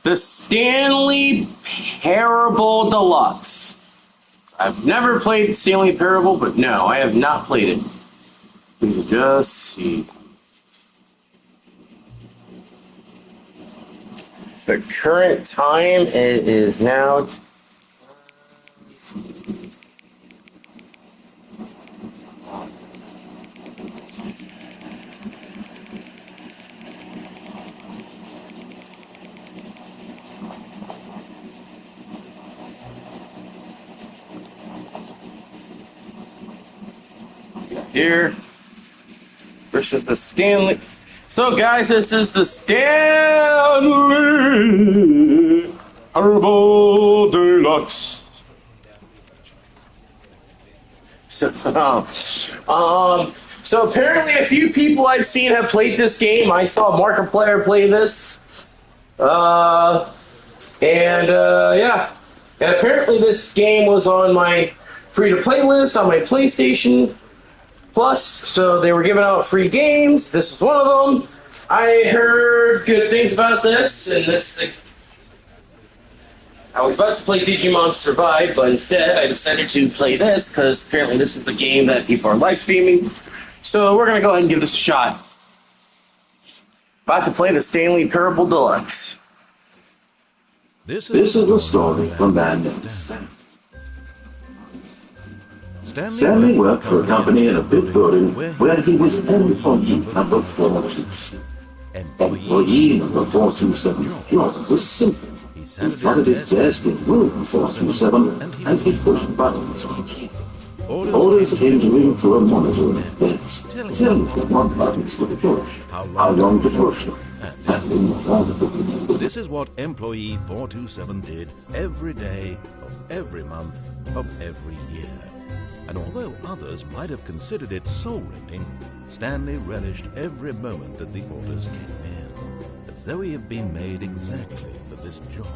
the Stanley Parable Deluxe. I've never played the Stanley Parable, but no, I have not played it. Please just see. The current time is now. Here versus the Stanley. So, guys, this is the Stanley Parable Deluxe. So apparently a few people I've seen have played this game. I saw Markiplier play this. Yeah. And apparently this game was on my free-to-play list on my PlayStation Plus, so they were giving out free games. This was one of them. I heard good things about this, and I was about to play Digimon Survive, but instead I decided to play this, because apparently this is the game that people are live streaming. So we're going to go ahead and give this a shot. About to play the Stanley Parable Deluxe. This is the story of a man named Stanley. Stanley worked for a company in a big building where he was employee number 427. Employee number 427's job was simple. He sat at his desk in room 427 and he pushed buttons on the keyboard. Orders came to him through a monitor on his desk, telling him what buttons to push, how long to push them, and This is what employee 427 did every day of every month of every year. And although others might have considered it soul-rending, Stanley relished every moment that the orders came in, as though he had been made exactly for this job.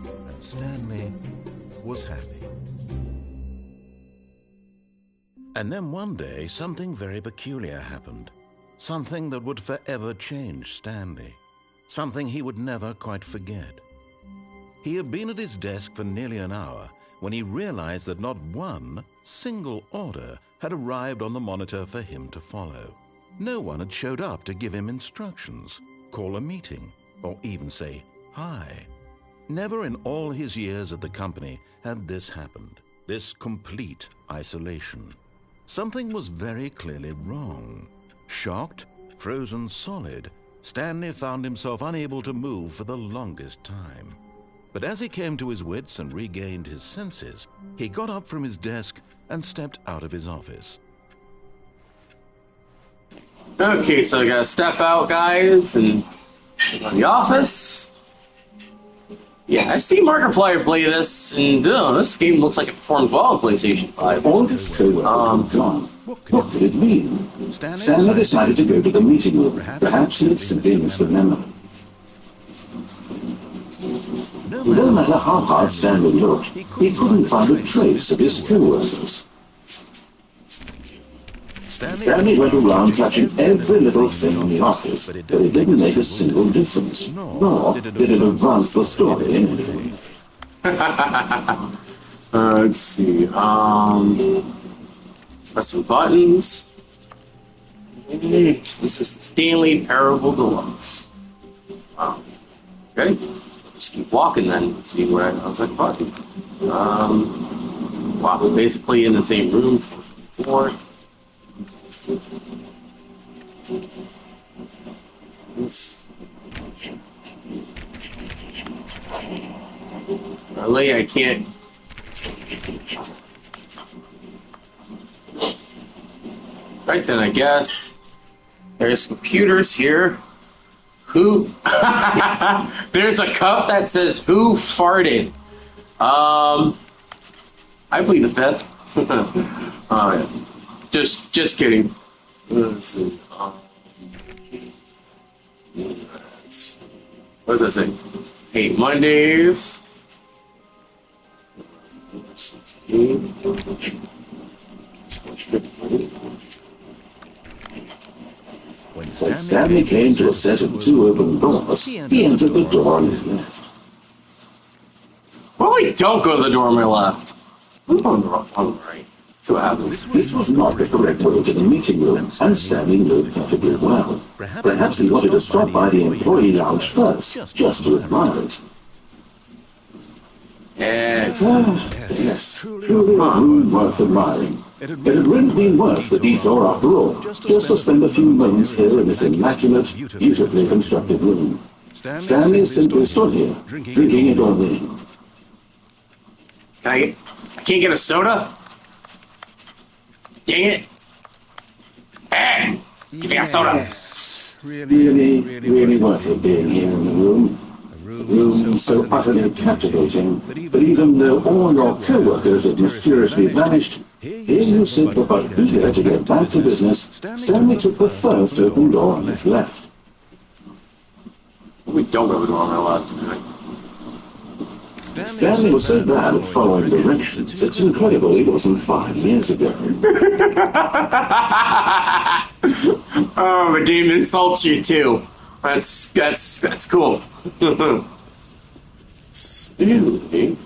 And Stanley was happy. And then one day, something very peculiar happened. Something that would forever change Stanley. Something he would never quite forget. He had been at his desk for nearly an hour when he realized that not one single order had arrived on the monitor for him to follow. No one had showed up to give him instructions, call a meeting, or even say hi. Never in all his years at the company had this happened, this complete isolation. Something was very clearly wrong. Shocked, frozen solid, Stanley found himself unable to move for the longest time. But as he came to his wits and regained his senses, he got up from his desk and stepped out of his office. Okay, so I gotta step out, guys, and go to the office. Yeah, I've seen Markiplier play this, and this game looks like it performs well on PlayStation 5. all this trailer was gone. What did it mean? Stanley decided to go to the meeting room. Perhaps he had simply misremembered. No matter how hard Stanley looked, he couldn't find a trace of his co-workers. Stanley went around touching every little thing in the office, but it didn't make a single difference, nor did it advance the story in any way. Let's see, press some buttons. This is the Stanley Parable Deluxe. Okay. Just keep walking then, see where I was like walking. Wow, we're basically in the same room before. Really, I can't. Right then, I guess there's computers here. Who? There's a cup that says "Who farted?" I plead the fifth. Yeah. Just kidding. Let's see. What does that say? Hate Mondays. 16. When When Stanley came to a set of 2 open doors, he entered the door on his left. Well, we don't go to the door on my left. I'm going on the right. See what happens. This was not the correct way to the meeting room, and Stanley knew perfectly well. Perhaps he wanted to stop by the employee lounge first, just to admire it. Yes, truly a room worth admiring. It had really been worth the detour after all, just to spend a few moments here in this immaculate, beautifully constructed room. Stanley simply stood here, drinking it all in. I can't get a soda? Dang it. Hey, give me a soda. Really worth it being here in the room. A room so utterly captivating that even though all your co-workers have mysteriously vanished, here you sit but eager to get back to business. Stanley took the first open door on his left. We don't go to the door on my left. Stanley was so bad at following directions, it's incredible he wasn't 5 years ago. Oh, the game insults you too. That's cool. Stanley.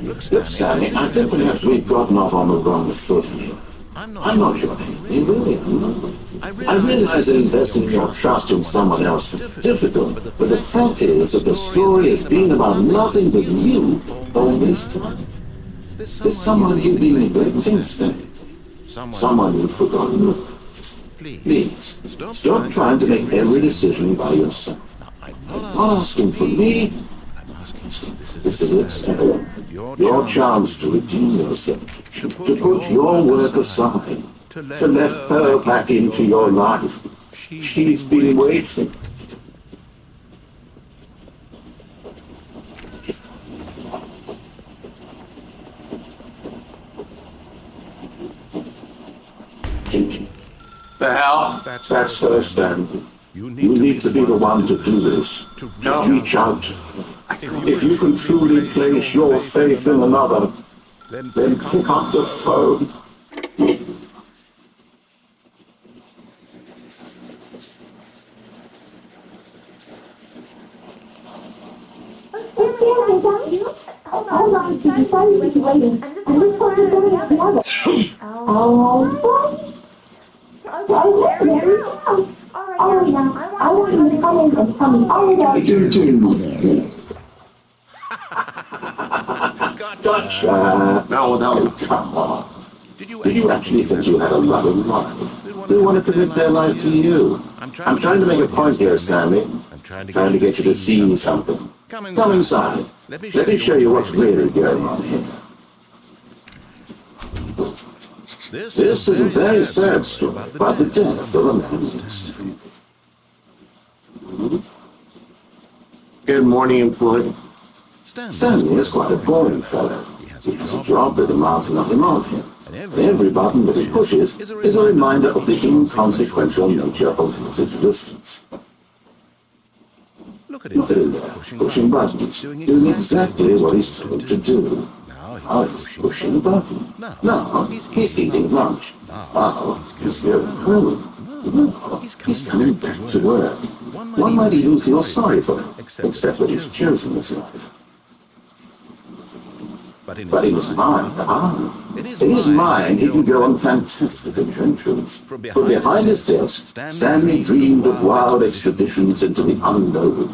Look, Stanley, I think perhaps we've gotten off on the wrong foot here. I'm not sure. Really, I'm not. I realize that investing your trust in someone else is difficult, but the fact is that the story has been about nothing but you all this time. There's someone you've been neglecting, Stanley. Someone you've forgotten. Please, stop trying to make every decision by yourself. I'm not asking for me. This is it, Stanley. Your chance to redeem yourself, to put your work aside, to let her back into your life. She's been waiting. The hell? That's her, Stanley. You need to be the one to do this, to reach out. If you can truly place your faith in another, then pick up the phone. Gotcha. No, that was Come on. Did you actually think you had a loving life? They wanted to live their life to you. I'm trying to make a point here, Stanley. I'm trying to get you to see something. Come inside. Let me show you what's really going on here. This is a very sad story about the death of a man. Good morning, employee. Stanley is quite a boring fellow. He has a job that demands nothing of him. And every button that he pushes is a reminder of the inconsequential nature of his existence. Look at him there, pushing buttons, doing exactly what he's told to do. Now he's pushing a button. Now he's eating lunch. Now he's going home. Now he's coming back to work. One might even feel sorry for him, except that he's chosen this life. But in his mind, he can go on fantastic adventures. From behind his desk, Stanley dreamed of wild expeditions into the unknown,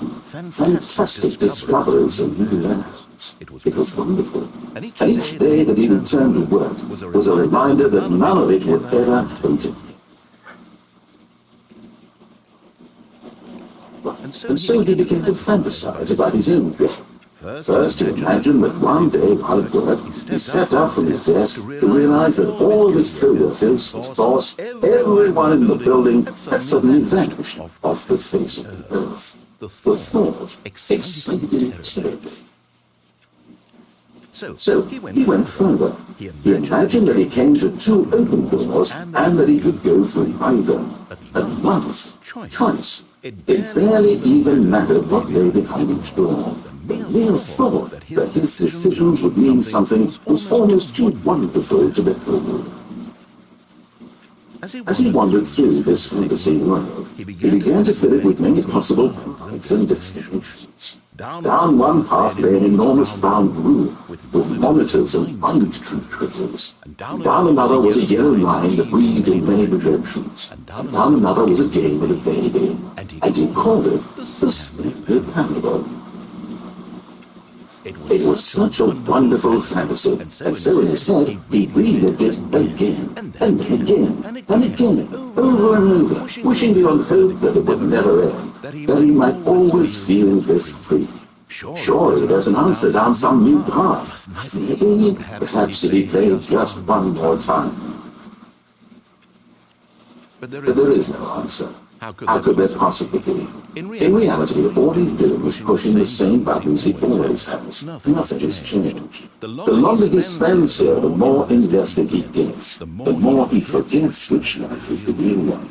fantastic discoveries of new lands. It was wonderful. And each day that he returned to work was a reminder that none of it would ever happen to him. And so he began to fantasize about his own job. First, he imagined that one day while at work, he stepped up from his desk to realize that all of his co-workers, his boss, everyone in the building had suddenly vanished off the face of the earth. The thought excited him terribly. So he went further. He imagined that he came to 2 open doors and that he could go through either. At once, choice. It barely even mattered what lay behind each door. The mere thought that his decisions would mean something was almost too wonderful to behold. As he wandered through this fantasy world, he began to fill it with many possible paths and destinations. Down one path lay an enormous brown room with monitors and mind controls. Down another was a yellow line that breathed in many redemptions. And down another was a game with a baby, and he called it the Stanley Parable. It was such a wonderful fantasy, and so in his head he relived it again, and again, and again, over and over, wishing beyond hope that it would never end, that he might always feel this free. Surely there's an answer down some new path. Maybe, perhaps if he played just one more time. But there is no answer. How could there possibly be? In reality, all he's doing is pushing the same buttons he always has. Nothing has changed. The longer he spends here, the more invested he gets. The more he forgets which life is the real one.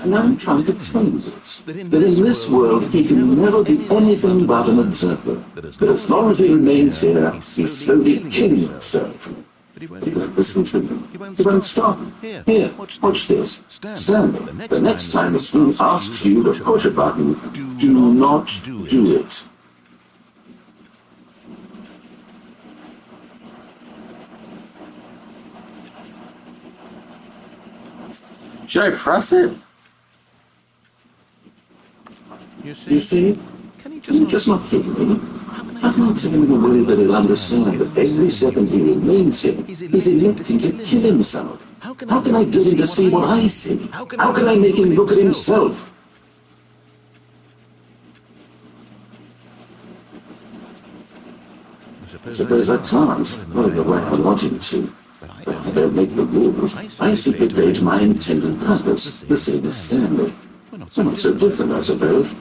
And I'm trying to tell you this, that in this world he can never be anything but an observer. That as long as he remains here, he's slowly killing himself. But he won't listen to you. He won't stop. Here, watch this. Stanley, the next time the screen asks you to push a button, do not do it. Should I press it? You see? Can you just not hear me? How can I tell him in a way that he'll understand that every second he remains here, he's electing to kill himself? How can I get him to see what I see? How can I make him look at himself? Suppose I can't, not in the way I want him to. But I don't make the rules. I simply play to my intended purpose, the same as Stanley. We're not so different, I suppose.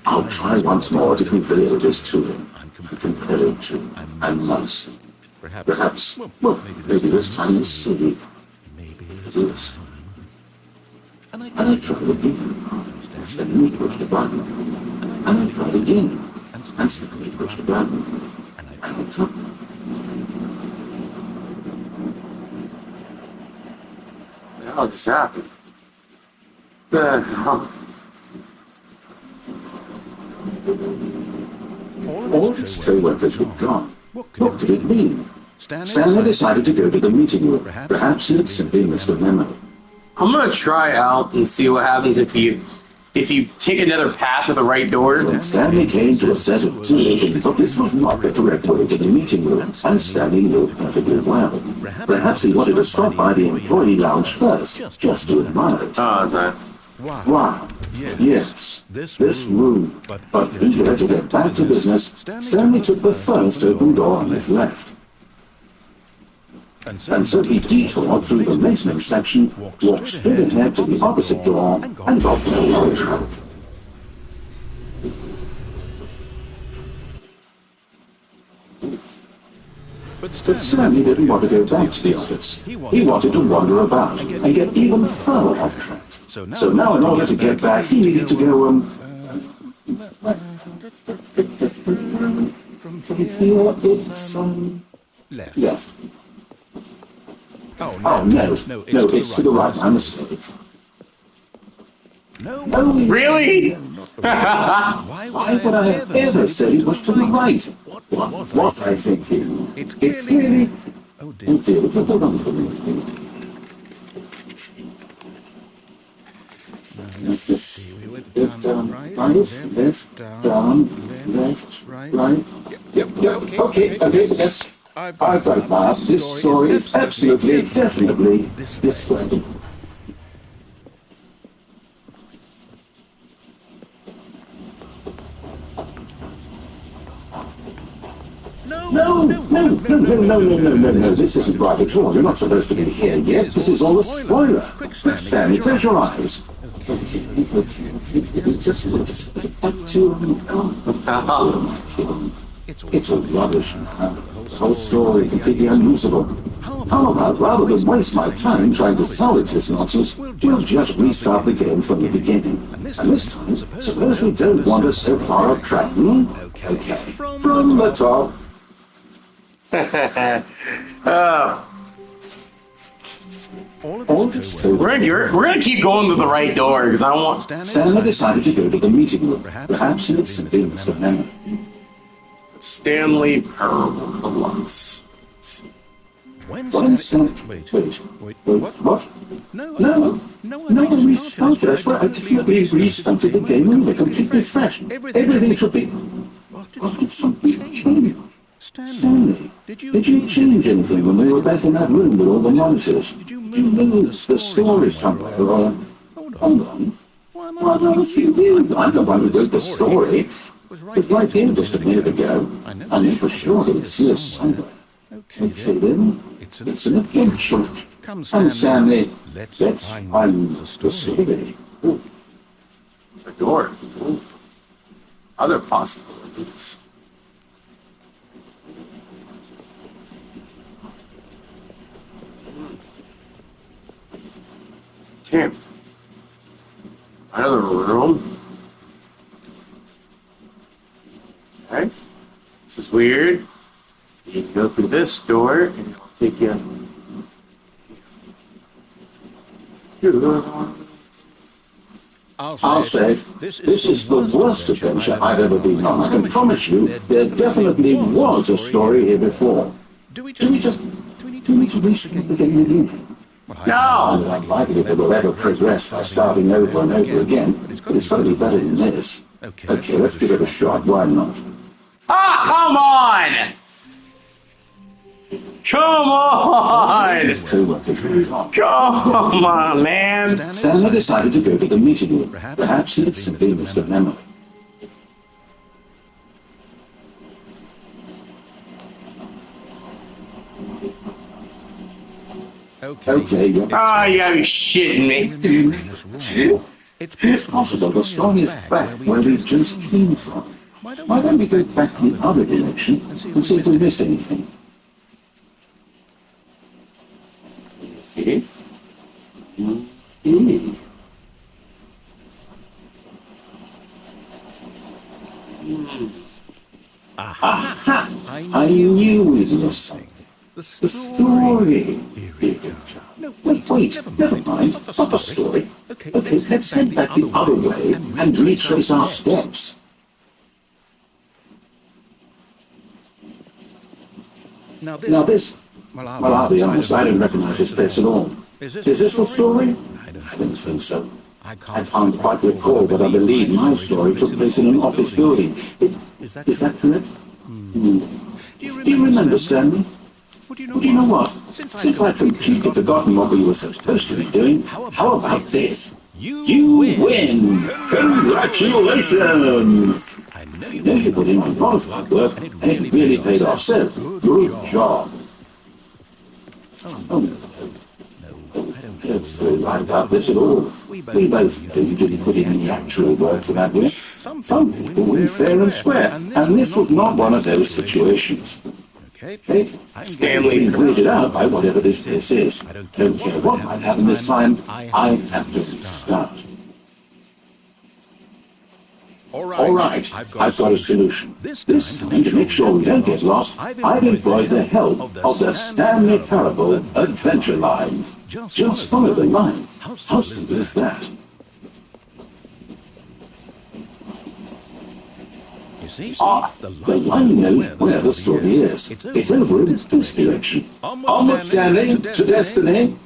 I'll try once more to convey this to him. Compare it to. I must. Perhaps, well, maybe this time you'll see. Maybe it is. And I tried again. Stanley pushed the button. And I tried again. And Stanley pushed the button. And I tried. What the hell just happened? The hell? All his co-workers were gone. What could it mean? Stanley decided to go to the meeting room. Perhaps he had simply missed a memo. I'm gonna try out and see what happens if you take another path at the right door. When Stanley came to a set of two, but this was not the correct way to the meeting room, and Stanley knew it perfectly well. Perhaps he wanted to stop by the employee lounge first, just to admire it. Oh, is that? Wow. Yes, this room. But eager to get back to business, Stanley took the first open door on his left. And so he detoured through the maintenance section, walked straight ahead to the opposite door, and got no contract. But Stanley didn't want to go back to the office. He wanted to wander about and get even further off track. So now in order to get back, he needed to go, from here, it's, left. Oh, no, it's to the right, I'm mistaken. No, really? Why would I have ever said it was to the right? What was I thinking? It's clearly... Oh dear, hold on for a minute. Let's just down, right, left, down, left, right. Yep, okay, yes. I've got it now. This story is absolutely, definitely this way. No, this isn't right at all. You're not supposed to be here yet. This is all a spoiler. Stanley, close your eyes. Just back to... It's all rubbish now. The whole story completely unusable. How about, rather than waste my time trying to salvage this nonsense, we'll just restart the game from the beginning. And this time, suppose we don't wander so far off track, hmm? Okay, from the top. We're gonna keep going to the right door because I want. Stanley decided to go to the meeting room. Perhaps it's simply Mr. Hammer. Stanley Parable Deluxe. Wait, what? No one restarted. I swear I definitely restarted the game and we're completely fresh. Everything should be... What did something change? Stanley, did you change anything when we were back in that room with all the monitors? Did you move the story somewhere or... Hold on. What else do you mean? I'm the one who wrote the story. It was right here just a minute ago. I knew for sure that it's here somewhere. Okay then, it's an adventure. Come Stanley, let's find the story. Ooh. The door. Ooh. Other possibilities. Damn. Another room. Okay. This is weird. You can go through this door and it'll take you. I'll say, this is the worst adventure I've ever been on. I can promise you, there definitely was a story here before. Do we need to restart the game again? No! I'm unlikely that we'll ever progress by starting over and over again, but it's got to be better than this. Okay, let's give it a shot. Why not? Ah, come on! Come on! Come on, man! Stanley decided to go to the meeting room. Perhaps it's simply Mr. Memo. Okay, you're... Oh, you gotta be shitting me. It's possible the story is back where we just came from. Why don't we go back the other direction and see if we missed anything? Okay. Aha! I knew we missed something. The story. Wait, never mind. Not the story. Okay, let's head back the other way and retrace our steps. Now this... Well, I'll be honest, I don't recognize this place at all. Is this the story? I don't think so. I can't quite recall, but I believe my story took place in an office building. Is that correct? Do you remember, Stanley? Well, do you know what? Since I've completely forgotten what we were supposed to be doing, how about this? You win! Congratulations! I know you put in a lot of hard work, and it really paid off, so good job. Oh, no, I don't feel right about this at all. We both know you didn't put in any actual work for that win. Some people win fair and square, and this was not one of those situations. Okay, Stanley weirded out by whatever this place is. Don't care what might happen this time, I have to restart. All right, I've got a solution. This time, to make sure we don't get lost, I've employed the help of the Stanley Parable Adventure Line. Just follow the line. How simple is that? The line knows where the story is. It's over in this direction. Onward, Stanley, to destiny.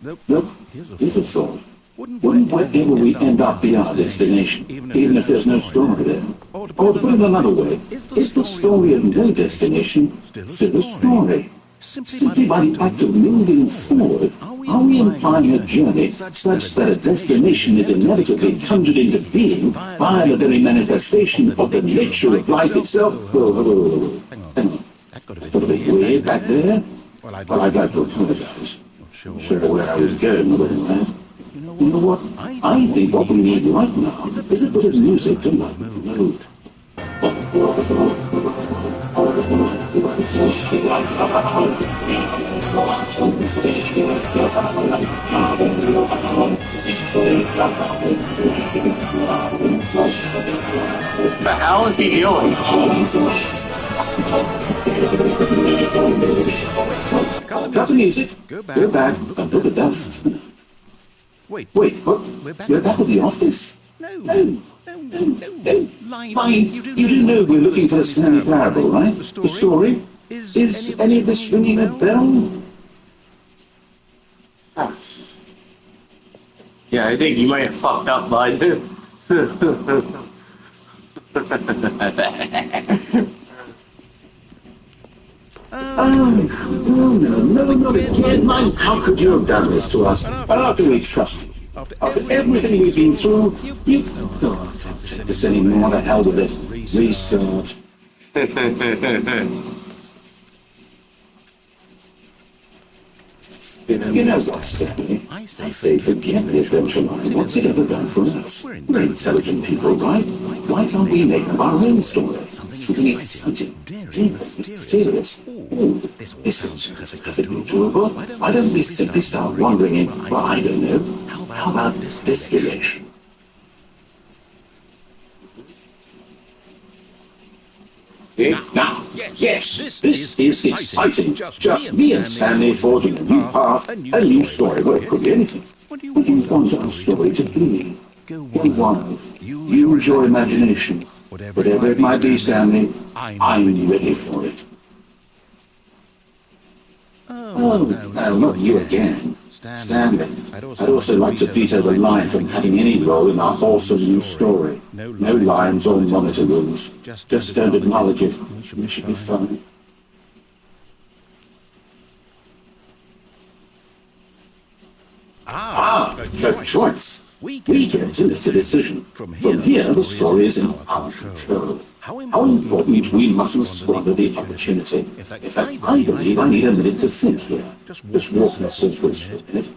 Nope, here's a thought. Wouldn't wherever we end up be our destination, even if there's no story there? Or to put it another way, is the story of no destination still a story? Simply by the act of moving forward, are we implying a journey such that a destination is inevitably conjured into being by the very manifestation of the nature of life itself? Whoa. Hang on. That got a bit weird back there? Well, I'd like to apologize. Not sure where I was going with all that. You know what? I think what we need right now is a bit of music to lighten the mood. The hell is he doing? Cut the music. Go back and look at that. Wait, what? We're back at the office? No. Fine, you do know we're looking for the Stanley parable, right? The story? Is any of this ringing a bell? Yeah, I think you might have fucked up, bud. No, not again. How could you have done this to us? After we trusted you, after everything we've been through, you... don't take this anymore. The hell with it. Restart. You know what, Stanley? I say forget the adventure line. What's it ever done for us? We're intelligent people, right? Why can't we make up our own story? Something exciting, deep, mysterious. Oh, this sounds perfectly doable. Why don't we simply start wandering in, well, I don't know, how about this direction? Now, yes, this is exciting. Just me and Stanley forging a new path, a new story. Well, it could be anything. What do you want our story to be? Go wild. Use your imagination. Whatever it might be, Stanley, I'm ready for it. Oh, no, not you again. Stanley, I'd also like to veto the line from having any role in our awesome new story. No lines or monitor rooms. Just don't acknowledge it. We should be fine. The choice. We get to make a decision. From here, the story is in our control. How important we mustn't squander the opportunity. In fact, I believe I need a minute to think here. Just walk us through for a minute.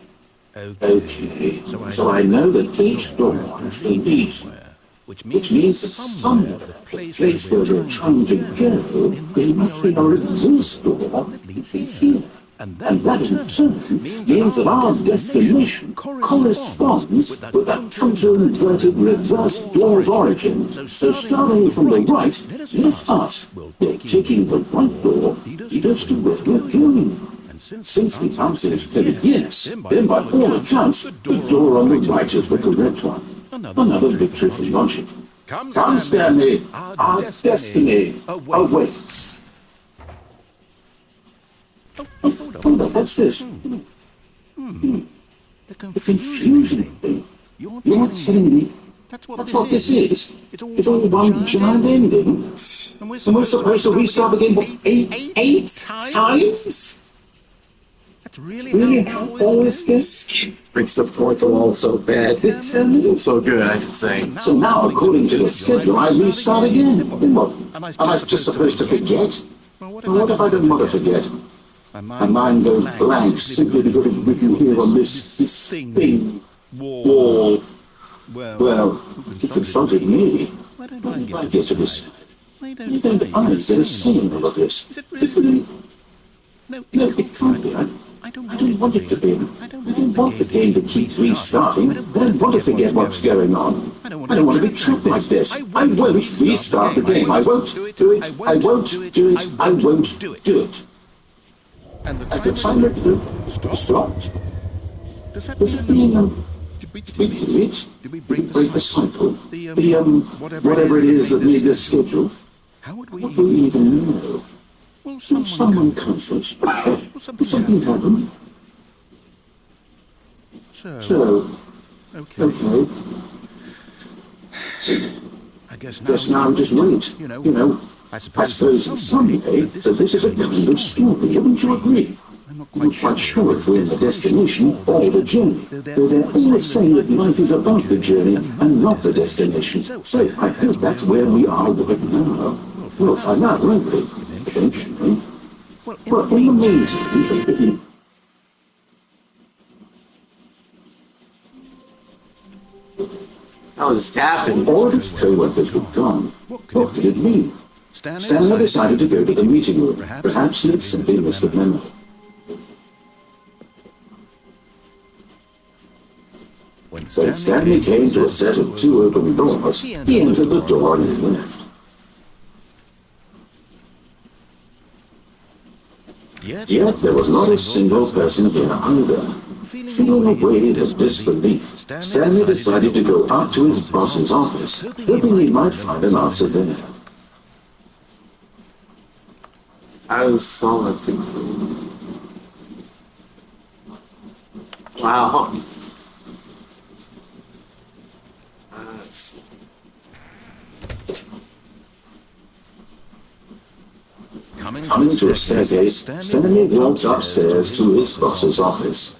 Okay, so I know that each story has to lead somewhere, which means that somewhere, the place where we're trying to go, there must be a reverse door that leads here. And that in turn means that our destination corresponds with that counter-inverted reverse door's origin. So starting from the right, let us ask, will taking the right door lead us to where we're going? Since the answer is clearly yes, then by all accounts, the door on the right is the correct one. Another victory for logic. Come, Stanley, our destiny awaits. Hold up, what's this? The confusion thing. You're telling me that's what this is? It's all one giant ending? And we're supposed to restart the game eight times? That's really how all this is? Breaks the fourth wall so bad. So good, I should say. So now, according to the schedule, I restart again. Then what? Am I just supposed to forget? What if I don't want to forget? My mind goes blank simply because it's written here on this thing wall. Well, you consulted me. Why don't I get to this? Why don't I get a say in all of this? Is it really? No, it can't be. I don't want it to be. I don't want the game to keep restarting. I don't want to forget what's going on. I don't want to be trapped like this. I won't restart the game. I won't do it. I won't do it. I won't do it. And the timer stopped. Does that mean, did we delete? Did we break the cycle? Whatever it is that made this schedule? How would we even know? Will someone comfort us? Will something happen? So, okay. I guess now just wait. You know, I suppose someday that this is a kind of story. Wouldn't you agree? I'm not quite sure if we're in the destination or the journey. Though they're always saying that life is about the journey and not the destination. So I hope that's where we are right now. We'll find out, won't we? Eventually. Well, in the meantime, if you... How just happened? All of its co-workers were gone. What could it mean? Stanley decided to go to the meeting room. Perhaps he'd simply missed a memo. When Stanley came to a set of 2 open doors, he entered the door on his left. Yet there was not a single person here either. Feeling a wave of disbelief, Stanley decided to go up to his boss's office, hoping he might find an answer there. I was so much. Wow. Coming to a staircase, Stanley walked upstairs to his boss's office.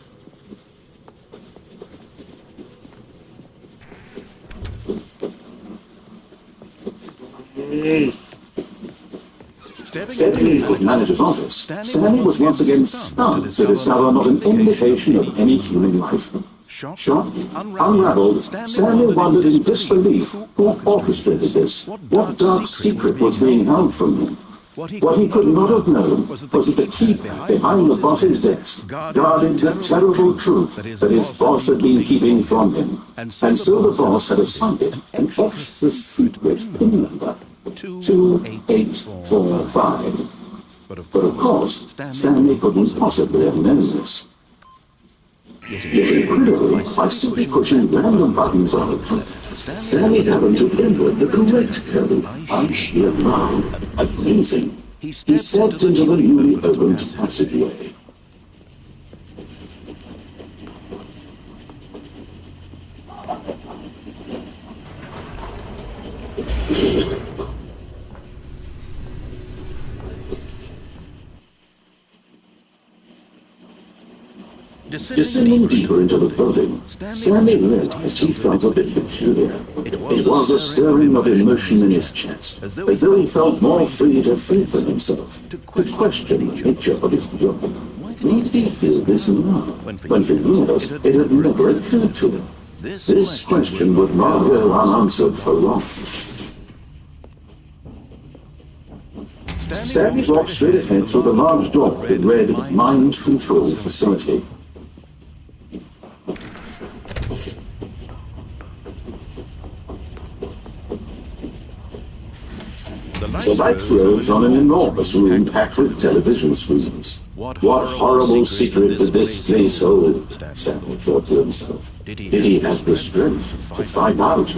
Stepping into his manager's office, Stanley was once again stunned to discover not an indication of any human life. Shocked, unraveled, Stanley wondered in disbelief who orchestrated this, what dark secret was being held from him. What he could not have known was that the keypad behind the boss's desk guarded the terrible truth that his boss had been keeping from him, and so the boss had assigned it an extra secret PIN number, 2845. But of course, Stanley couldn't possibly have known this. Yet incredibly, by simply pushing random buttons on the keypad, Stanley happened to input the correct code by sheer luck. Amazing. He stepped into the newly opened passageway. Descending deeper into the building, Stanley realized he felt a bit peculiar. It was a stirring of emotion in his chest, as though he felt more free to think for himself, to question the nature of his job. Why did he feel this now, when for years it had never occurred to him? This question would not go unanswered for long. Stanley walked straight ahead through the large door that read Mind Control Facility. The lights rose on an enormous room packed with television screens. What horrible secret did this place hold? Stanley thought to himself. Did he have the strength to find out?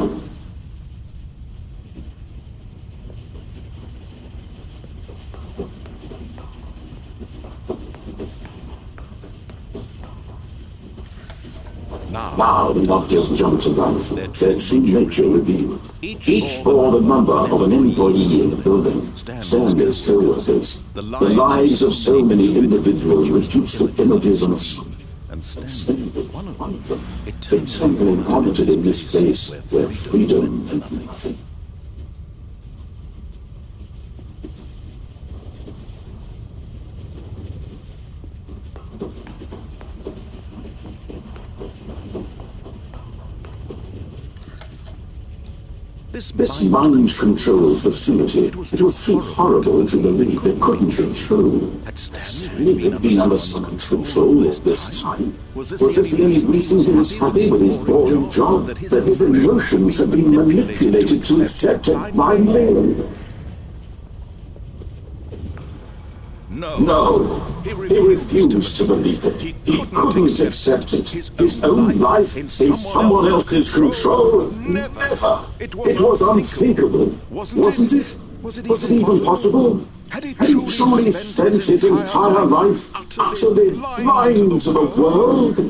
Now the doctors jumped to life, their true nature revealed. Each bore the number of an employee in the building, Stanley's co-workers, the lives of so many individuals reduced to images on a screen. And Stanley, one of them, eternally inhabited in this place where freedom meant nothing. This mind-control facility, it was too horrible to believe it couldn't be true. Had Stanley been under someone's control at this time? Was this the only reason he was happy with his boring job? That his emotions had been manipulated to accept it blindly? No, he refused to believe it. He couldn't accept it. His own life in someone else's control? Never. It was unthinkable, wasn't it? Was it even possible? Had he truly spent his entire life utterly blind to the world?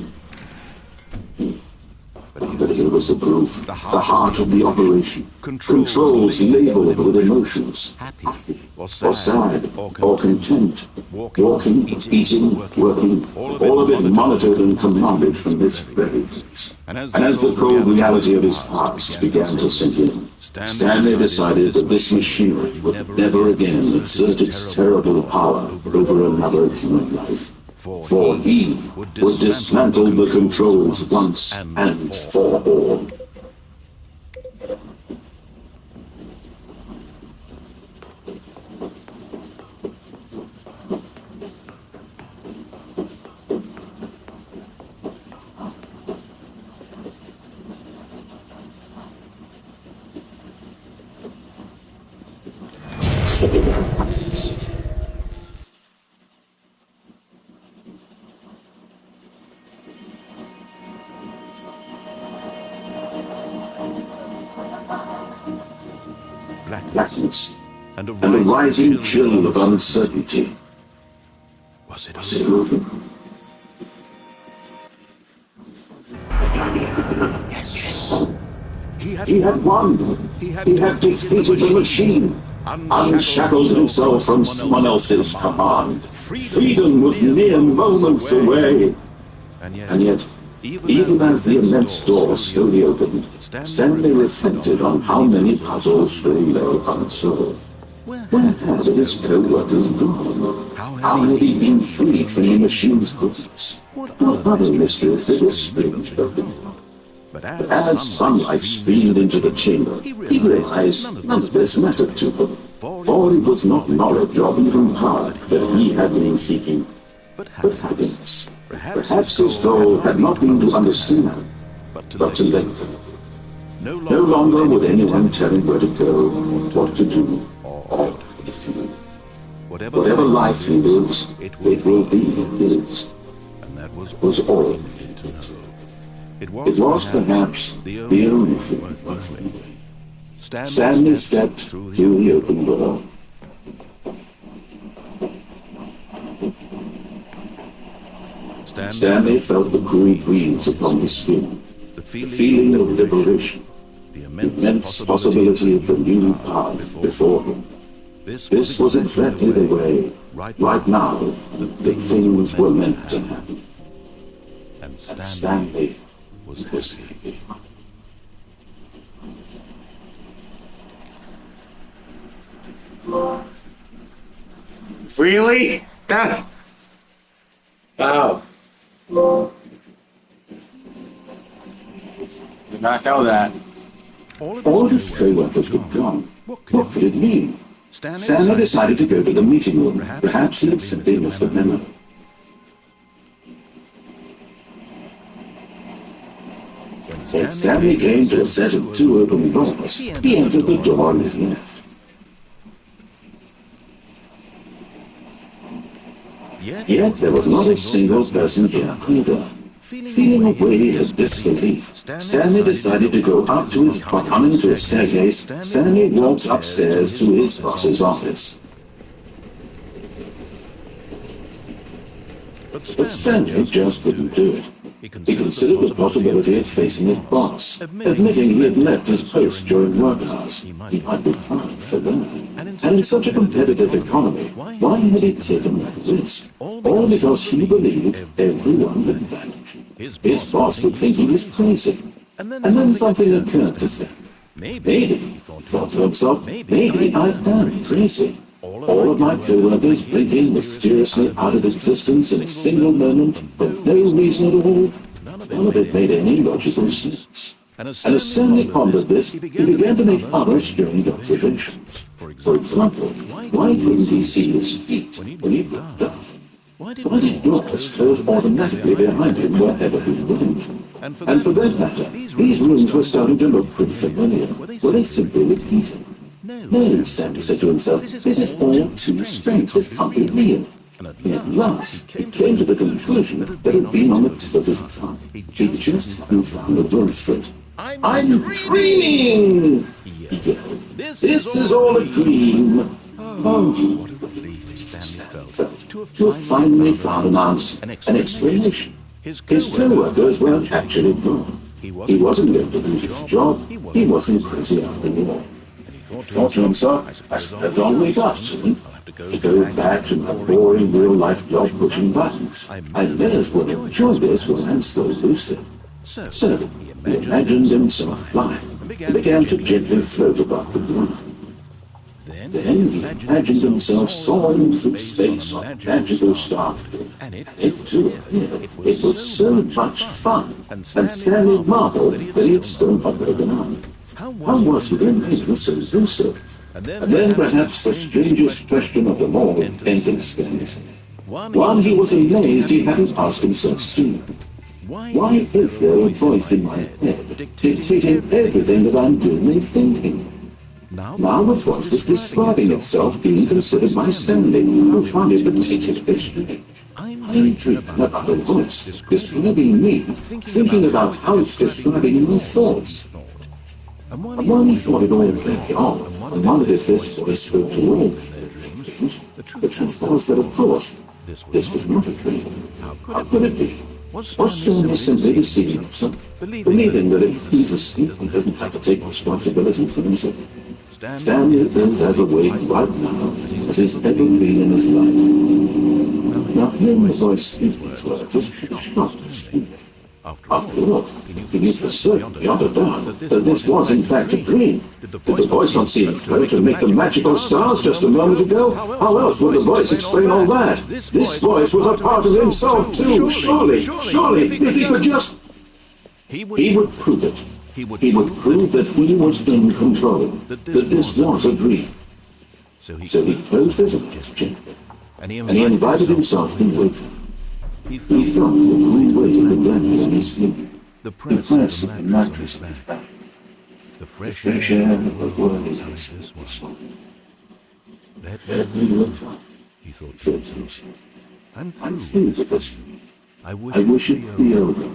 But here was the proof, the heart of the operation. Controls labeled with emotions, happy, or sad, or content, walking, eating, working, all of it monitored and commanded from this very place. And as the cold reality of his past began to sink in, Stanley decided that this machinery would never again exert its terrible power over another human life. For he would dismantle the controls once and for all. blackness, and a rising chill of uncertainty. Was it over? Yes. He had won. He had defeated the machine, unshackled himself from someone else's command. Freedom was mere moments away. And yet, even as the immense door slowly opened, Stanley reflected on how many puzzles still lay unsolved. Where had his co-workers gone? How had he been freed from the machine's grips? What other mysteries did this strange building hold? But as sunlight streamed into the chamber, he realized none of this mattered to him, for it was not knowledge or even power that he had been seeking, but happiness. Perhaps his goal had not been to understand, but to live. No longer would anyone tell him where to go, what to do, or what to feel. Whatever life he lives, it will be his. And that was all he needed to know. It was perhaps the only thing worth living. Stanley stepped through the open door. Stanley felt the cool breeze upon his skin, the feeling of liberation, the immense possibility of the new path before him. This was exactly the way, right now, that things were meant to happen. And Stanley was happy. Really? Wow. Did not know that. All of his co-workers were gone. What could it mean? Stanley decided to go to the meeting room. Perhaps he had simply missed a memo. When Stanley came to a set of two open doors, he entered the door on his left. Yet there was not a single person here either. Feeling a wave of disbelief, Stanley decided to go up to his... Coming to a staircase, Stanley walked upstairs to his boss's office. But Stanley just couldn't do it. He considered the possibility of facing his boss, admitting he had left his post during work hours. He might be fined for that. And in such a competitive economy, why had he taken that risk? All because he believed everyone had vanished. His boss would think he was crazy. And then something occurred to Stanley. Maybe, he thought to himself, maybe I am crazy. All of my co-workers blinking mysteriously out of existence in a single moment for no reason at all. None of it made any logical sense. And as Stanley pondered this, he began to make other strange observations. For example, why couldn't he see his feet when he looked up? Why did doors close automatically behind him wherever he went? And for that matter, these rooms were starting to look pretty familiar. Were they simply repeated? No, Stanley said to himself, this is all too strange, this can't be real. And at last, he came to the conclusion that had been on the tip of his tongue. He just hadn't found the words for it. I'm dreaming! He yelled. This is all a dream. Oh, what a relief Stanley felt to have finally found an explanation. His co-workers weren't actually gone. He wasn't going to lose his job. He wasn't crazy after all. Thought to himself, I suppose I'll wake up soon. I'll have to go back to my boring real-life job pushing buttons. I may as well enjoy this while I'm still lucid. So, he imagined himself flying and began to gently float above the ground. Then he imagined himself soaring through space on a magical starfield. And it too appeared. It was so much fun, and Stanley marveled that he had still not woken up. How was he then making so lucid? And then perhaps the strangest question of them all entered Stanley's head. One he was amazed he hadn't asked himself sooner. Why is there a voice in my head dictating everything that I'm doing and thinking? Now the voice was describing itself being considered by Stanley, who found it particularly strange. I'm dreaming about a voice describing me, thinking about how it's describing my thoughts. And while And he when he thought thought it it all all very very odd, and wondered if this voice spoke to all dreams, the the truth was that, of course, this this was not a dream. How How could it be? Was Was Stanley simply deceiving himself, himself, believing that if he's asleep, he doesn't have to take responsibility for himself? Stanley is as awake right now as he's ever been in his life. Now, hearing the voice speak these words just shocked Stanley. After all, he knew for certain, beyond a doubt, that this was in fact a dream. Did the voice not see him float to make the magical stars just a moment ago? How else would the voice explain all that? This voice was a part of himself too, surely, if he could just... He would prove it. He would prove that he was in control, that this was a dream. So he closed his eyes gently, and he invited himself to wake up. He felt the cool weight of the blanket on his skin, the press of the mattress on his back, the fresh air of the world as this was. Let me look up, he thought to himself. I'm through with this dream. I wish it could be over.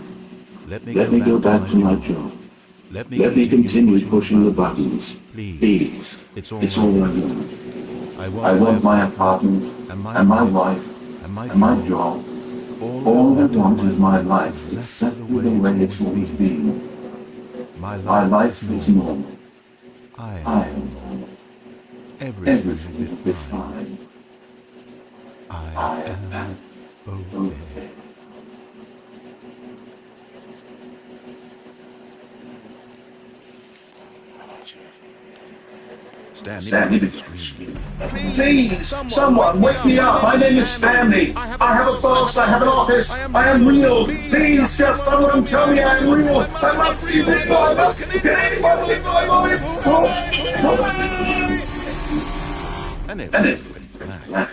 Let me go back to my job. Let me continue pushing the buttons. Please. It's all I want. I want my apartment, and my wife, and my job. All I want is my life, exactly the way it's always been. My life is normal. I am normal. Everything will be fine. I am okay. Stanley began to scream. Please, someone, wake me up. My name is Stanley. I have a boss. I have an office. I am real. Please, just someone tell me I am real. I must see people. I must. Can anyone hear my voice? And it went black.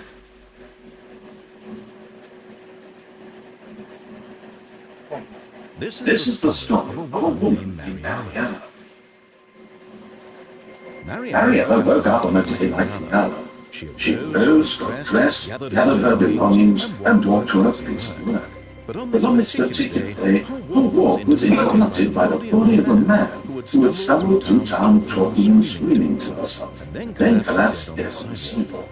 This is the story of a woman named Mariella. Mariella woke up on a day like the other. She rose, got dressed, gathered her belongings, and walked to her place of work. But on this particular day, her walk was interrupted by the body of a man who had stumbled through town talking and screaming to herself, then collapsed dead on the sidewalk.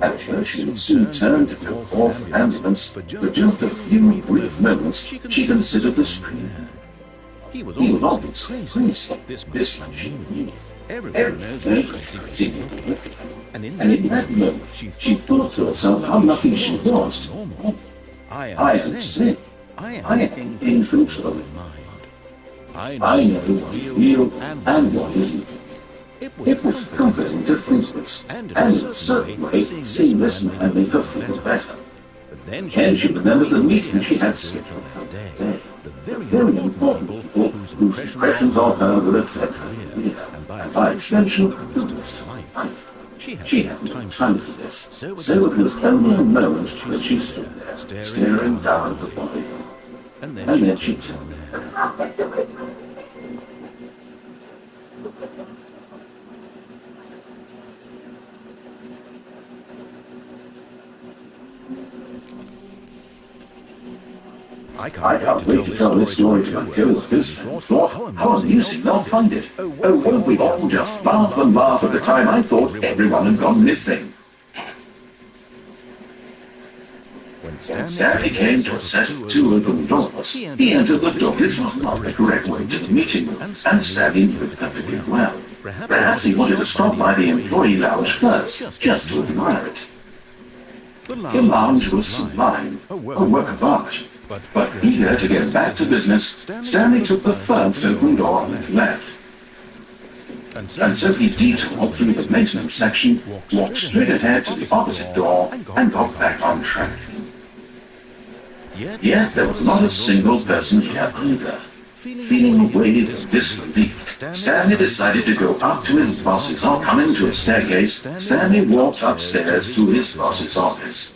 At first she would soon turn to go call for an ambulance, but just a few brief moments she considered the scream. He was obviously crazy. This much she knew. Everyone knows crazy. And in that moment, she thought to herself how lucky she was. I am sane. I am in control of my mind. I know what is real and what isn't. It was comforting to think this, and in a certain way, seeing this man make her feel better. But then she remembered the meeting she had scheduled for that day. The very important people whose impressions on her would affect her career, and by extension, the rest of her life. She had no time for this, so it was only a moment that she stood there, staring down at the body. And then she turned there. I can't wait to tell this story to my co-workers and thought how amusing they'll find it. Oh, won't we all just laugh and laugh at the time I thought everyone had gone missing. When Stanley came to a set of two open doors, he entered the door. This was not the correct way to the meeting room, and Stanley knew it perfectly well. Perhaps he wanted to stop by the employee lounge first, just to admire it. The lounge was sublime, a work of art. But eager to get back to business, Stanley took the first open door on his left. And so he detoured through the maintenance section, walked straight ahead to the opposite door, and got back on track. Yet there was not a single person here either. Feeling a wave of disbelief, Stanley decided to go up to his boss's office. Coming to a staircase, Stanley walked upstairs to his boss's office.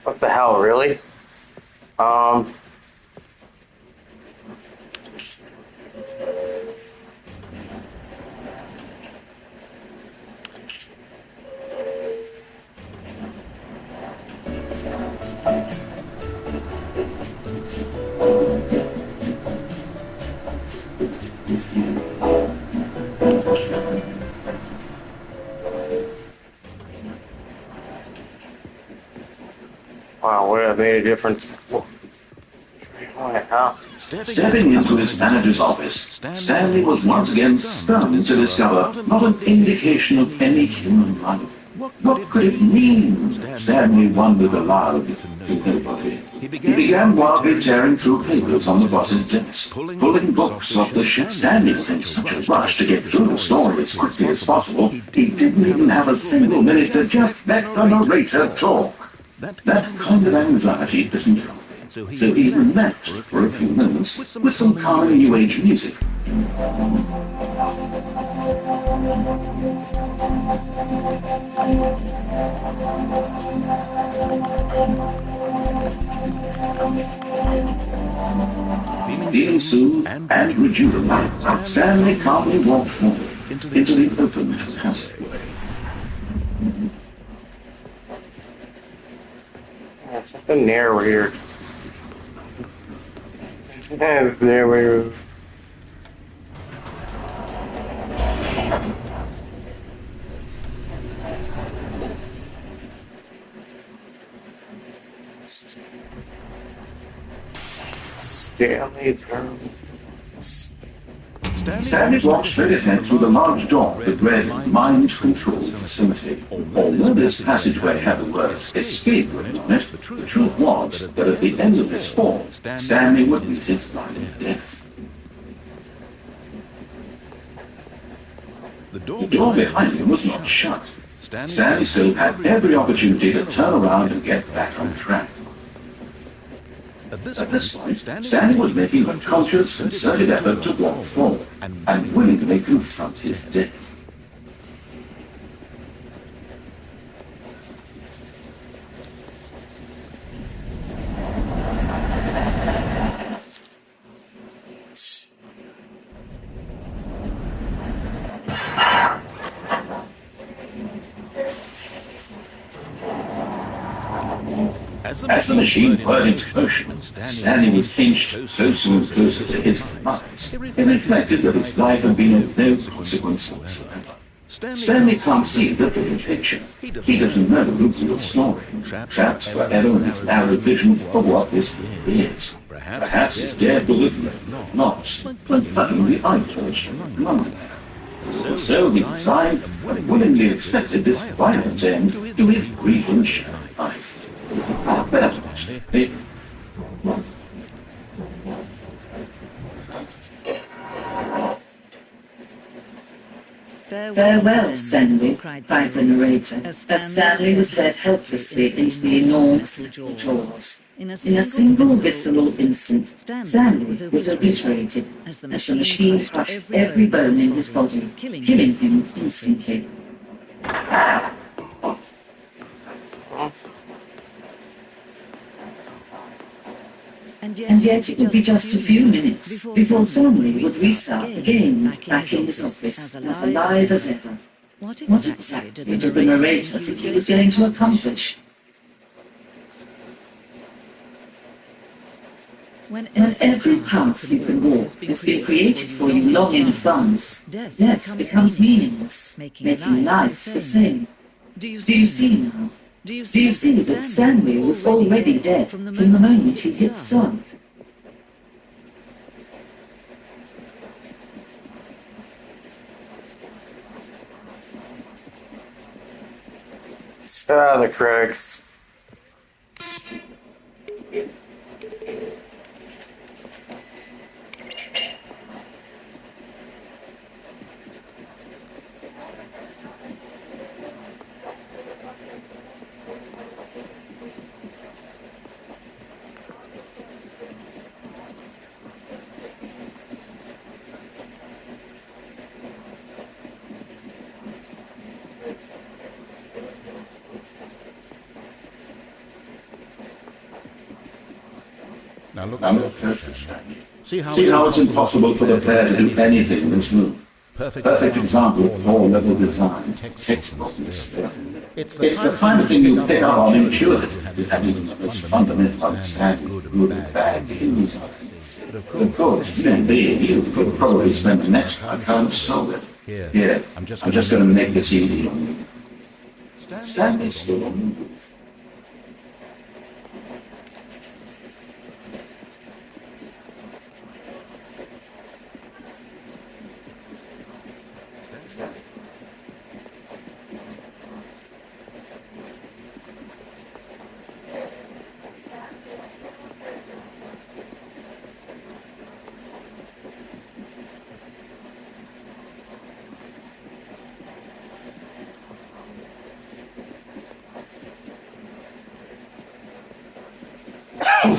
What the hell, really? Wow, would have made a difference. What the hell? Stepping into his manager's office, Stanley was once again stunned to discover not an indication of any human life. What could it mean? Stanley wondered aloud to nobody. He began wildly tearing through papers on the boss's desk, pulling books off the shelf. Stanley was in such a rush to get through the story as quickly as possible, he didn't even have a single minute to just let the narrator talk. That kind of anxiety isn't healthy, so he relaxed for a few moments with some calming New Age music. Feeling soothed and rejuvenated, Stanley calmly walked forward into the open passageway. Something narrator. Narrator. Stanley Stanley walked straight ahead through the large door that read Mind Control Facility. Although this passageway had the words escape written on it, the truth was that at the end of this hall, Stanley would meet his violent death. The door behind him was not shut. Stanley still had every opportunity to turn around and get back on track. At this point, Stanley was making a conscious, concerted effort to walk forward and willingly confront his death. As the machine whirled into motion, Stanley was inched closer and closer to his demise. He reflected that his life had been of no consequence whatsoever. Stanley can't see the bigger picture. He doesn't know the real story, trapped forever in his narrow vision of what this really is. Perhaps his death will have lost, but only I forged along there. So he designed and willingly accepted this violent end to his brief and shallow life. Farewell, Stanley, cried the narrator, as Stanley was led helplessly into the enormous jaws. In a single visceral instant, Stanley was obliterated as the machine crushed every bone in his body, killing him instantly. And yet it would be just a few minutes before Sony would restart the game back in his office, as alive as ever. What exactly did the narrator think he was going to accomplish? When every path you can walk has been created for you long in advance, death becomes meaningless, making life the same. Do you see now? Do you see that Stanley was already dead from the moment he hit start? The critics. Now look closer, Stanley. See how it's impossible for the player to do anything in this room. Perfect example of low-level design. Textbook mistake. It's the kind of thing you pick up on intuitively, having the most fundamental understanding of good and bad views of it. But of course, you could probably spend the next time trying to solve it. Here, I'm just going to make this easy on you. Stanley's still on the move.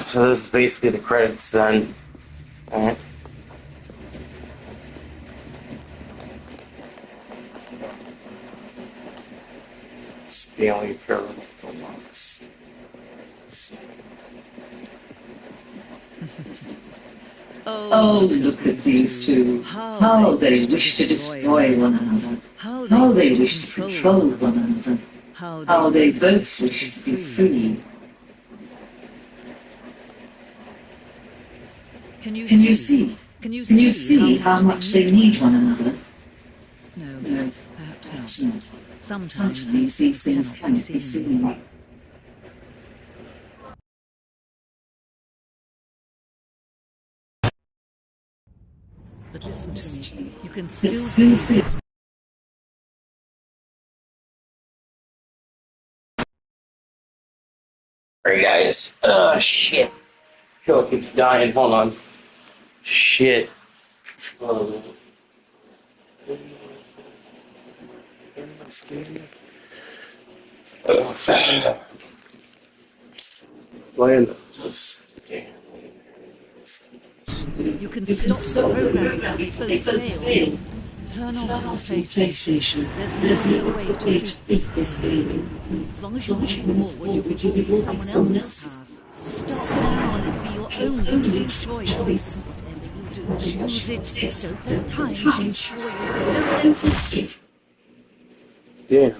So this is basically the credits then. Alright. Stanley Parable Deluxe. Oh, look at these two. How they wish to destroy one another. How they wish to control one another. How they both wish to be free. Can you see how much they need one another? No, perhaps not. Sometimes these things cannot be seen. But listen to me. You can still see. Alright guys. Shit. Show keeps dying. Hold on. Shit. Playing this. You can stop the program if both fail. Turn off the PlayStation. There's no way to beat this game. As long as you move forward, you'll be moving someone else's path. Stop now and it'll be your only choice. Whatever you do, choose it. Don't let time change for you. Don't let it. Damn.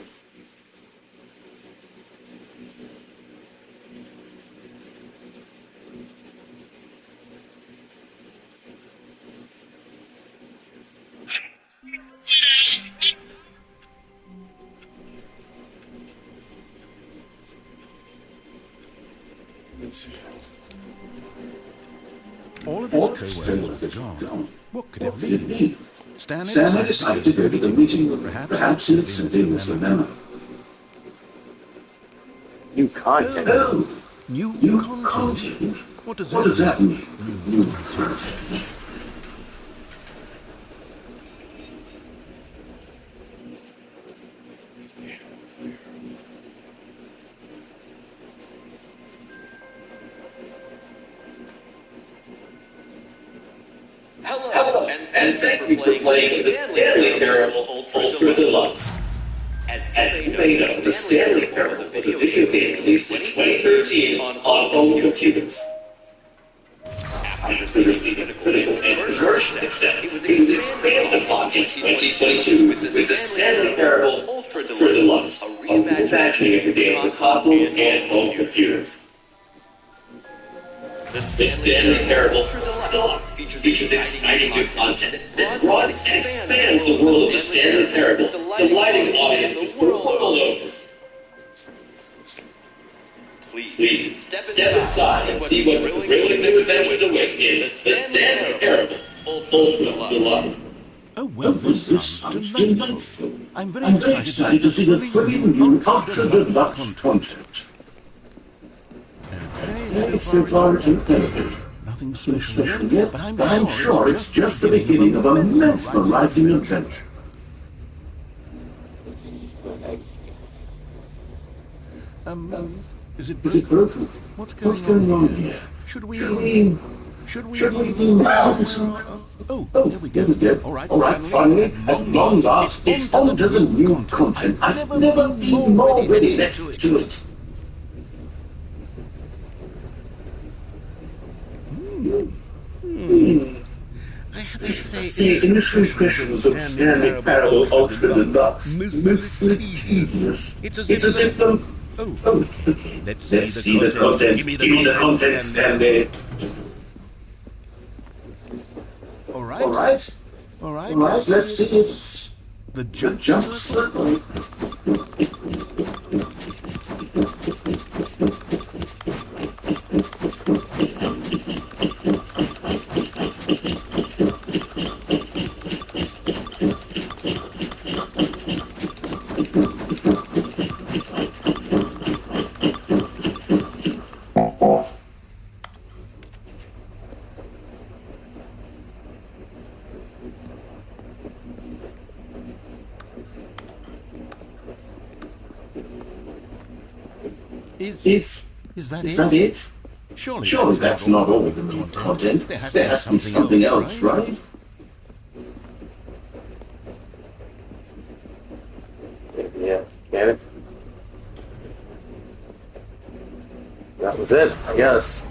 All of his co-workers were gone. What could it mean? Stanley decided to go to the meeting room. Perhaps it's simply misremembered. New content. Oh, New content. What does that mean? New content. Hello, and thank you for playing the Stanley Parable Ultra Deluxe. As you may know, the Stanley Parable was a video game released in 2013 on home computers. After receiving critical and commercial success, it was expanded upon in 2022 with the Stanley Parable Ultra Deluxe, a reimagining of the game with console and home computers. The Stanley Parable Deluxe features exciting new content that broadens and expands the world of the Stanley Parable, delighting audiences the world over. Please, step inside and see what the thrilling adventure awaits in the Stanley Parable Ultra Deluxe. Oh, well, This sounds delightful. I'm very excited to see the thrilling new Ultra Deluxe content. Okay, So far it's incredible. nothing Special special yet, but I'm sure it's just the beginning of a mesmerizing adventure. Is it Is it broken? What's going on here? Should we do Oh, there we go. All right, finally, at long last, it's on to the new content. I've never been more ready. Let's do it. I have to say, The initial impressions of Stanley Parable Ultra Deluxe mostly tedious. It's as if the... Oh, okay. Let's see the content. Give me the content, Stanley. All right. All right, let's see it. The jump circle. Is that it? Surely that's not all the new content. There has to be something else, right? Yeah, get it? That was it, I guess.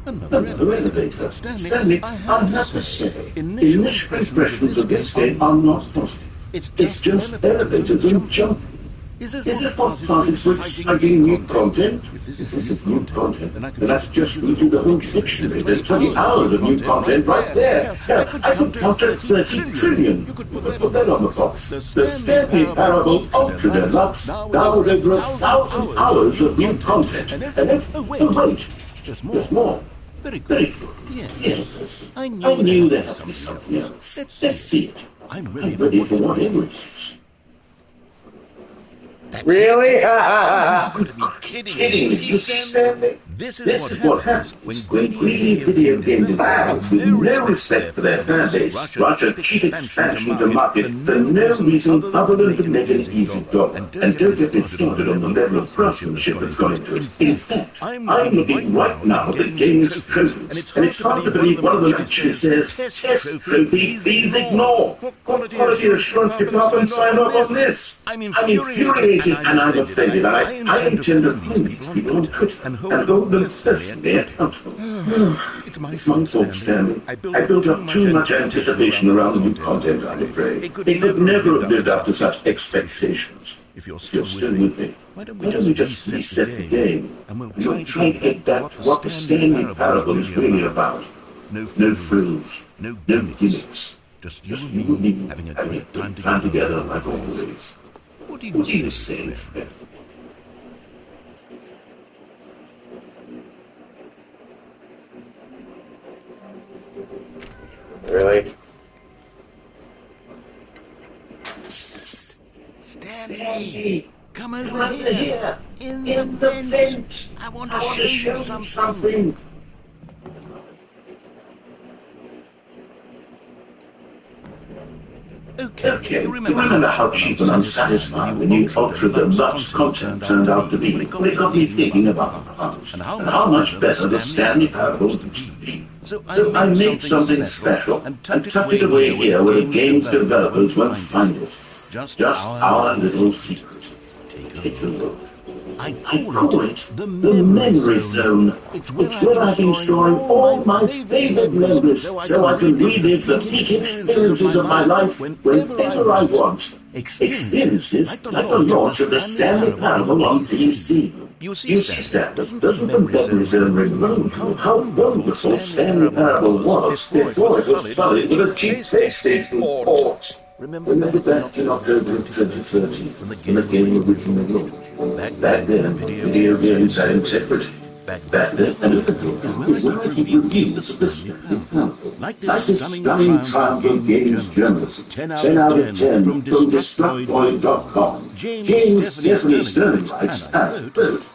Another elevator. Stanley, I have to say, initial impressions of this game are not positive. It's just elevators and jumping. Is this what started for exciting new content? If this is new content, then I could just read you the whole dictionary. There's 20 hours of new content right there. I could count to 30 trillion. You could put that on the box. The Stanley Parable Ultra Deluxe, now with over 1,000 hours of new content. And then, wait, there's more. Very good. Yes. I knew there had to be something else. Let's see it. I'm ready for whatever it is. Really? You could be kidding me. You see, Stanley? This is what happens when greedy video game developers with no respect for their fan base rush a cheap expansion to market for no reason other than to make an easy dollar. And don't get me started on the level of craftsmanship that's gone into it. In fact, I'm looking right now at the game's trophies, and it's hard to believe one of them actually says, "Test trophy, please ignore." What quality assurance department signed off on this? I'm infuriated and I'm offended. I intend to find these people on Twitter and hold them personally accountable. It's my fault, Stanley. I built up too much anticipation around the new content, I'm afraid. It could never have lived up to such expectations. If you're still with me, why don't we just reset the game and we'll try to get back to what the Stanley Parable is really about. No frills, no gimmicks. Just you and me having a great time together like always. What do you say, Fred? Really? Stanley, come over here. In the vent. I want to show you something. Okay, you remember how cheap and unsatisfying the new Ultra Deluxe content turned out to be? Well, it got me thinking about the past, and how much better the Stanley Parable used to be. So I made something special and tucked it away here where the game's developers won't find it. Just our little secret. Take a look. I call it the Memory Zone. It's where I've been storing all my favorite memories so I can relive the peak experiences of my life whenever I want. Experiences like the launch of the Stanley Parable on PC. You see, Stan, doesn't the Memory Zone remind you of how wonderful Stanley Parable was before it was solid with a cheap PlayStation port? Remember back in October of 2013, when the game originally launched. Back then, video games had integrity. Back then, is when I keep reviews of this like this stunning triumph of games journalism. 10 out of 10 from Destructoid.com. James Stephanie Sterling writes, quote,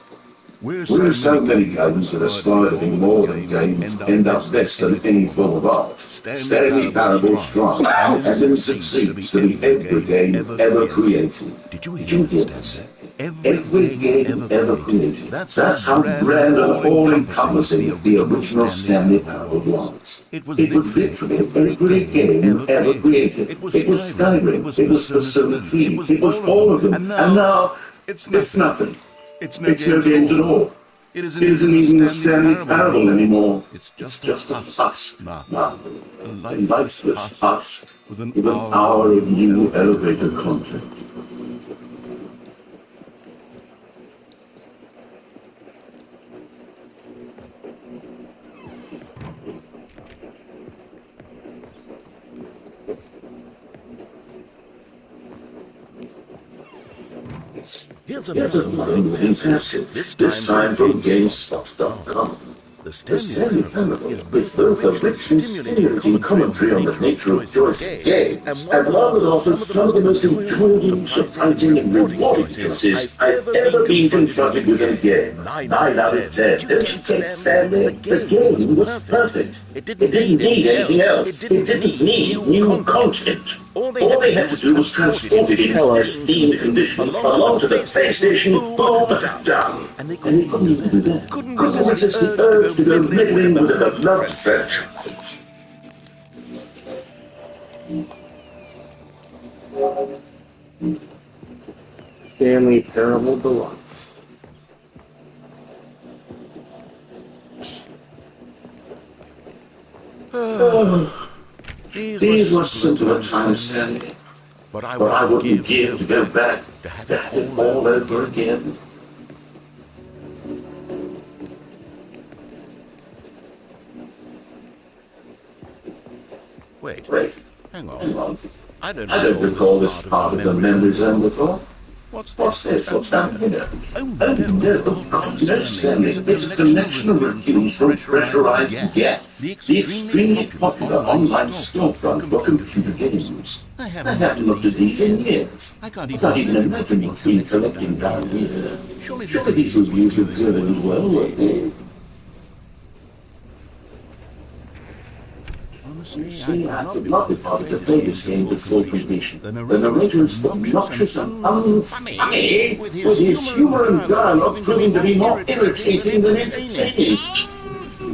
we're so many games that aspire to be more than games end up less than any form of art. Stanley Parable strong, and then succeeds to be every game ever created. Did you hear that? Every game ever created. That's how grand and all-encompassing the original Stanley Parable was. It was literally every game ever created. It was Skyrim, it was Persona 3, it was all of them, and now it's nothing. It's no games at all. It isn't even the Stanley Parable anymore. It's just us now. A lifeless us with an hour of new elevator content. Here's a line fantastic, this time from GameSpot.com. The Stanley Parable is both a rich and stimulating commentary on the nature of choice in games, and one that offers some of the most enjoyable, surprising, and rewarding choices I've ever been confronted with in a game. 9 out of 10. Don't you get, Stanley? The game was perfect. It didn't need anything else. It didn't need new content. All they had to do was transport it in pristine condition along to the PlayStation, boom, done. And they couldn't even do that. Couldn't resist the urge to go meddling with the beloved franchise. Stanley Parable Deluxe. These were simpler times, Stanley. But I wouldn't give to go back to have it all over again. Wait, hang on. I don't recall this part of the memory zone before. What's this? What's down here? Oh no, Stanley. It's a collection of reviews from pressurized gas, the extremely popular online storefront for computer games. I haven't looked at these in years. I can't even imagine what's been collecting down here. Surely these reviews were good as well, weren't they? Honestly, I could not be bothered to play this game before completion. The narrator is obnoxious and unfunny, with his humor and dialogue proving to be more irritating than entertaining.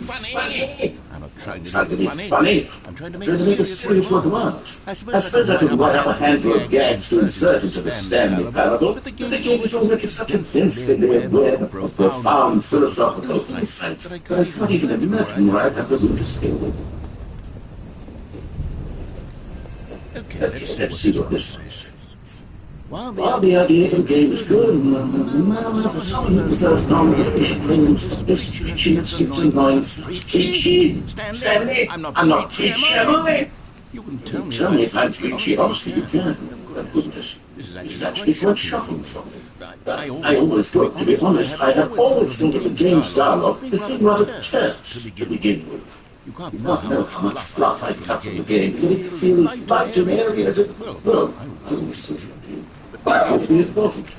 Funny! I'm not trying to be funny. I'm trying to make a serious work of art. I suppose I could write up a handful of gags to insert into the Stanley Parable, but the game is already such a dense web of profound philosophical insights that I can't even imagine where I'd have the room to scale. Okay, let's see what this is. While the idea of the game is good, for some of the first non-realistic claims, this preaching and skips and lines, preachy. Stanley, I'm not preachy, am I? You can tell me if I'm preachy, honestly you can. Goodness, this is actually quite shocking for me. I always thought, to be honest, I have always thought of the game's dialogue as being rather terse to begin with. You can't know how much fluff I cut in the game. Can it feel as light and airy as it? Well, I will see. But it wasn't.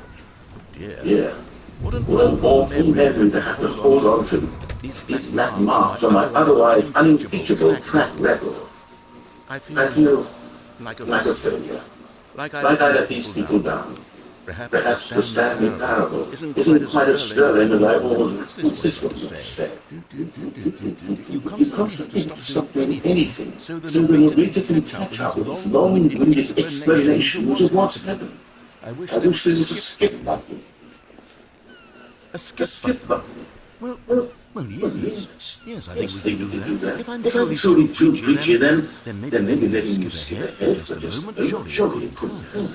Yeah. What an awful memory to have to hold on to. These black marks on my otherwise unimpeachable track record. I feel like a failure. Like I let these people down. Perhaps the Stanley Parable isn't quite as stirring as I've always insisted to say. You constantly have to stop doing anything so the narrator can catch up with these long-winded explanations of what's happened. I wish there was a skip button. A skip button? Well, yes. Yes, I think we can do that. If I'm truly too preachy, then maybe letting you skip ahead for just a moment. Surely it couldn't hurt.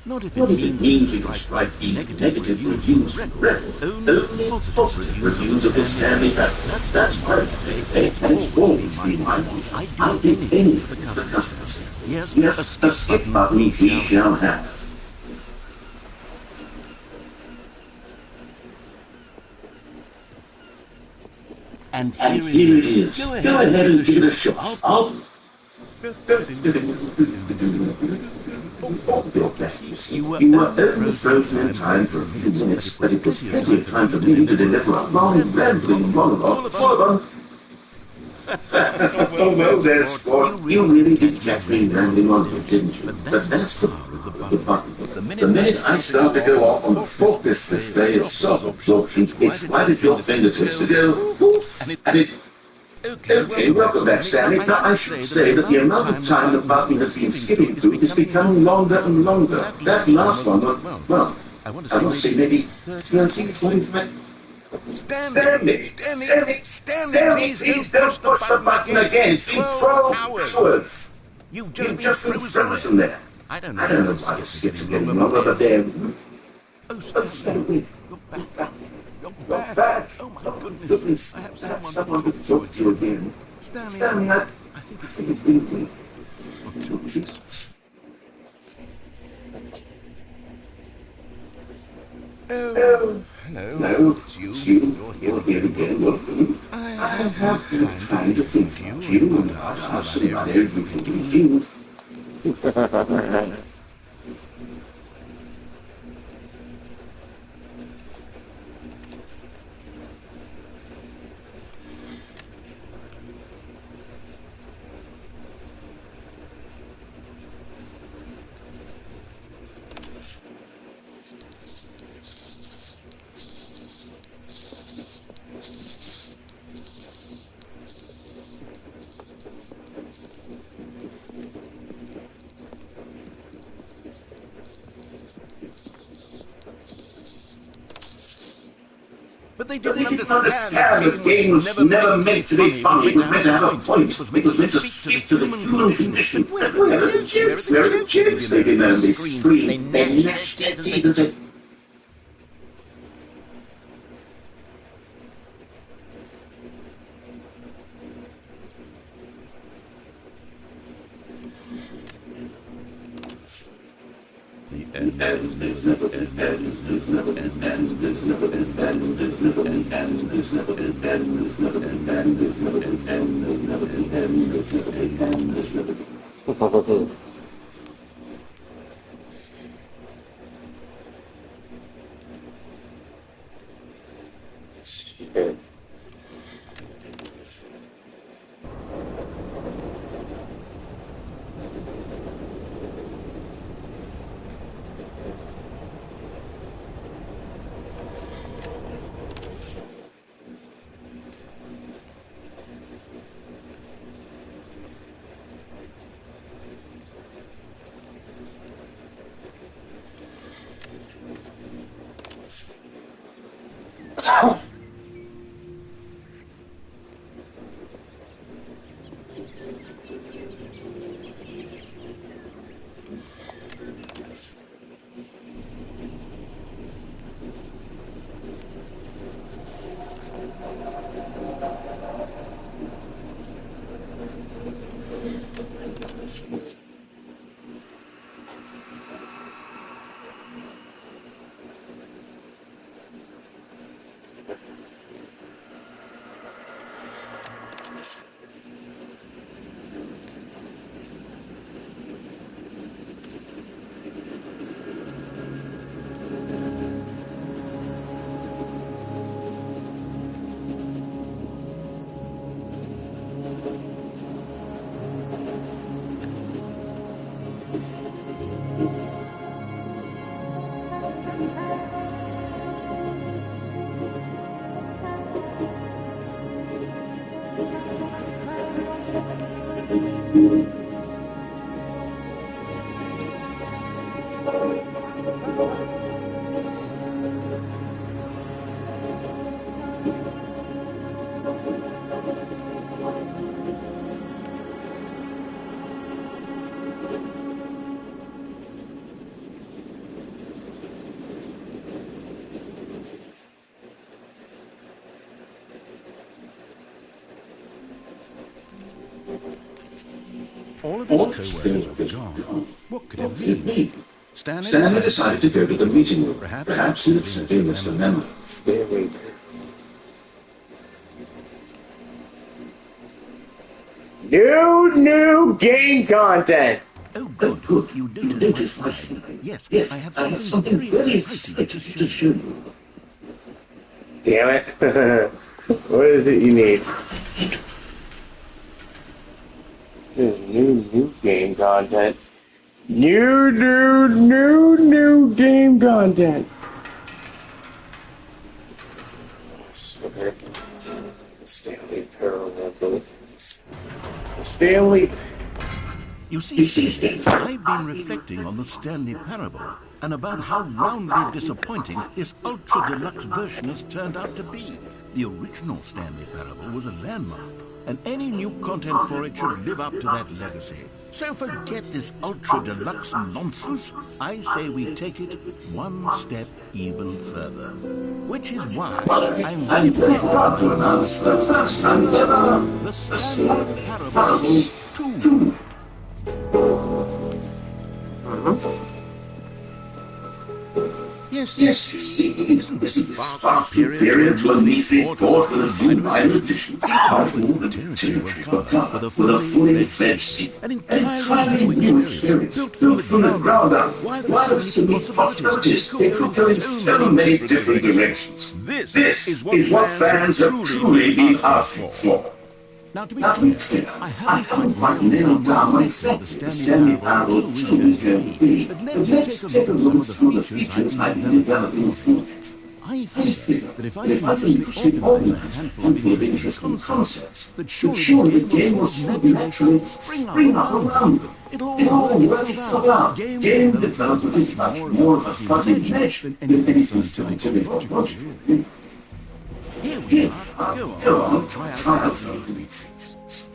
Not if it means we can strike these negative reviews only positive reviews of this Stanley Parable. That's part of it. And it's always been my motto. I'll do anything for the customers. Yes, Yes, a skip button we shall have. And And here it here it is. is. Go Go ahead ahead and and give it a shot. I'll... Oh, your best, you see. You were You were only only frozen in time for a few minutes, but it was plenty of time for me to deliver a long, rambling monologue full of Oh, well, there's sport. You really did catch me rambling on here, didn't you? But that's the power of the button. The minute I start to go off on the focus display of self-absorption, it's right at your fingertips to go poof, and it... Okay, welcome back, Stanley. Now, I should say that the amount of time the button has been skipping through is becoming longer and longer. That last one was, well, I want to say maybe 30, 45... Stanley, please don't push the button again. It's been 12 hours. You've just been frozen there. I don't know why the skips are getting longer, but they're... Oh, Stanley, you're back. You're back. Oh, my goodness. I have someone to talk to again. Stanley, I think it's been a week. Or 2 weeks. Oh, hello. It's you. You're here again. Welcome. I have had time to think about you and us and about everything we do. But they But didn't they didn't understand the game was never meant to be funny. It was meant to have a point. It was meant to speak to the human condition. Where are the kids? Where are the kids? They didn't only scream. They gnashed their teeth and said, All of his co-workers were gone. What could it mean? Stanley decided to go to the meeting room. Perhaps he had sent a Mr. Memo. Stanley. New game content. Oh, good. You noticed my slide. Yes, I have something very exciting to show you. Damn it. What is it you need? New game content. New game content. Okay. Stanley parallel. Stanley. You see, I've been reflecting on the Stanley Parable and about how roundly disappointing this ultra deluxe version has turned out to be. The original Stanley Parable was a landmark, and any new content for it should live up to that legacy. So forget this ultra deluxe nonsense. I say we take it one step even further. Which is why I'm very proud to announce the first time ever the Stanley Parable 2. Yes, you see, isn't this far superior to a measly port with a few minor additions? All the territory will cover with a fully fledged sequel. An entirely new experience, built from the ground up. Why the Sony possibilities? It could go in so many different directions. This is what fans have truly been asking for. Now, to be clear, I haven't quite nailed down exactly the Stanley Parable 2 is going to be, but let's take a look at some of the features I've been developing for it. I figure that if I can just organize a handful of interesting concepts, that surely the game will naturally spring up around them. It'll all work itself out. Game development is much more of a fuzzy match than anything scientific or logical. Here we are. Go on, try out some of these features.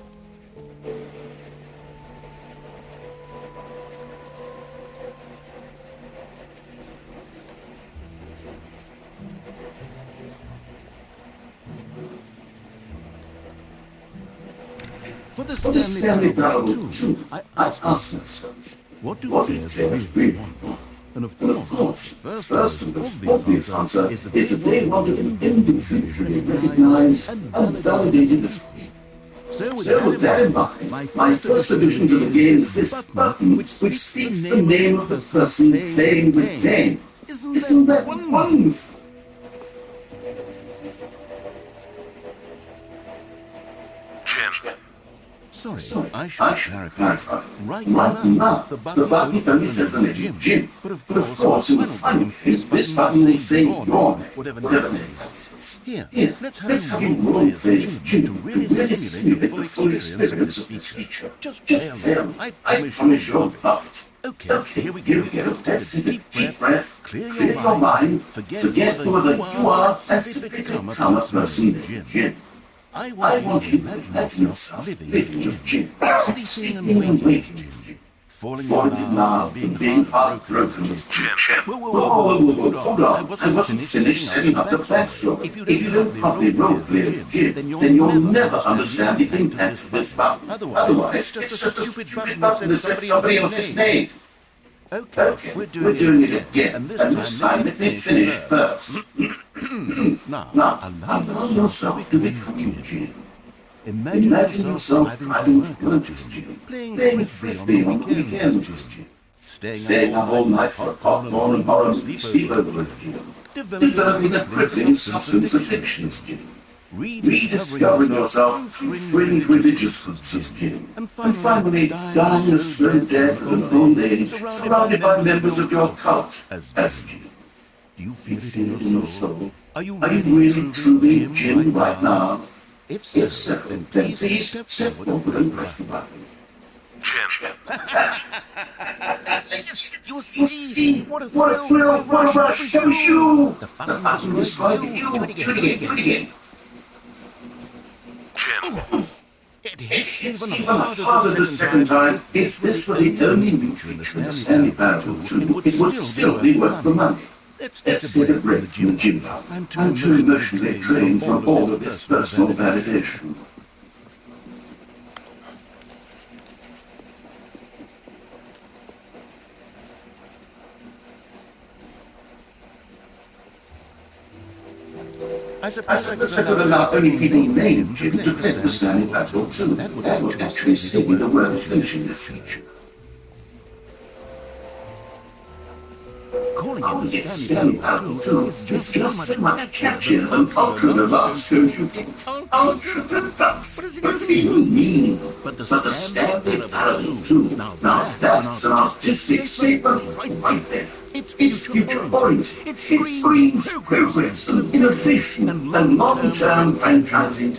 For the Stanley Parable 2, I asked myself, what do players really want? And of course, first and obvious answer is that they wanted an individually recognized and validated display. So with that in mind, my first addition to the game is this button which speaks the name of the person playing the game. Isn't that wonderful? Sorry, I should clarify. Right now, the button only says the name Jim. But of course, in the final phase, this button will say your name, whatever name it is. Here, let's have you role-play Jim to really simulate the full experience of this feature. Just fail. I promise you'll love it. Okay, here we go. Let's take a deep breath, clear your mind, forget whether you are and simply become a person named Jim. I want you to imagine yourself living with Jim, sleeping and waking Jim, falling in love and being heartbroken with Jim. Whoa, hold on. I wasn't finished setting up the backstory. If you don't properly roleplay with Jim, then you'll never understand the impact of this button. Otherwise, it's just a stupid button that says somebody else's name. Okay, we're doing it again, and this time let me finish first. Now, allow yourself to become Jim. Imagine yourself driving to work with Jim, playing frisbee on weekends with Jim, staying up all night for a popcorn and horror sleep over with Jim, developing a crippling substance addiction with Jim, rediscovering yourself through fringe religious groups as Jim, and finally dying a slow death of an old age surrounded by members of your cult as Jim. Do you feel it in your soul? Are you really truly Jim right now? If so, then please step forward and press the button. Jim. You see, what a thrill, what a rush, shoo! The button describing you. Do it again. Jim. It hits even harder the second time. If this were the only feature in the Stanley Parable 2, it would still be worth the money. Let's take a break from the gym now. I'm too emotionally drained from all of this personal validation. I suppose I could allow only people named Jim to head the Stanley platform too. That would actually save me the work of finishing this feature. Calling it the Stanley platform too is just so much catchier than Ultra Deluxe, don't you think? Ultra Deluxe? What does it even mean? But the Stanley platform too. Now that's an artistic statement right there. It's future-oriented. It screams progress and innovation and long-term franchising.